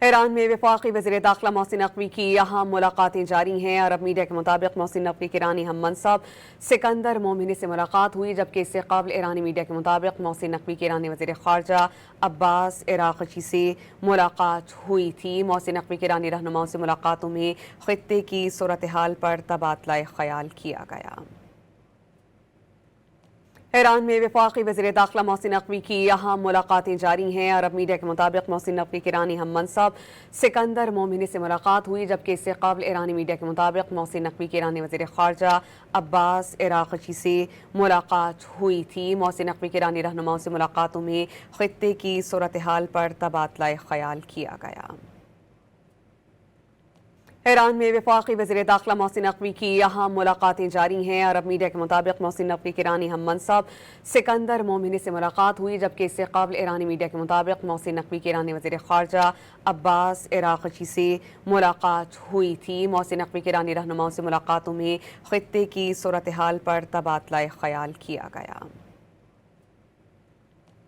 ایران میں وفاقی وزیر داخلہ محسن نقوی کی اہم ملاقاتیں جاری ہیں۔ عرب میڈیا کے مطابق محسن نقوی کے ایرانی ہم منصب سکندر مومنی سے ملاقات ہوئی، جبکہ اس سے قبل ایرانی میڈیا کے مطابق محسن نقوی کے ایرانی وزیر خارجہ عباس عراقچی سے ملاقات ہوئی تھی۔ محسن نقوی کے ایرانی رہنماؤں سے ملاقاتوں میں خطے کی صورتحال پر تبادلہ خیال کیا گیا۔ ایران میں وفاقی وزیر داخلہ محسن نقوی کی اہم ملاقاتیں جاری ہیں۔ عرب میڈیا کے مطابق محسن نقوی کے ایرانی ہم منصب سکندر مومنی سے ملاقات ہوئی، جبکہ اس سے قبل ایرانی میڈیا کے مطابق محسن نقوی کے ایرانی وزیر خارجہ عباس عراقچی سے ملاقات ہوئی تھی۔ محسن نقوی کے ایرانی رہنماؤں سے ملاقاتوں میں خطے کی صورتحال پر تبادلہ خیال کیا گیا۔ ایران میں وفاقی وزیر داخلہ محسن نقوی کی اہم ملاقاتیں جاری ہیں۔ عرب میڈیا کے مطابق محسن نقوی کے ایرانی ہم منصب سکندر مومنی سے ملاقات ہوئی، جبکہ اس سے قبل ایرانی میڈیا کے مطابق محسن نقوی کے ایرانی وزیر خارجہ عباس عراقچی سے ملاقات ہوئی تھی۔ محسن نقوی کے ایرانی رہنماؤں سے ملاقاتوں میں خطے کی صورتحال پر تبادلہ خیال کیا گیا۔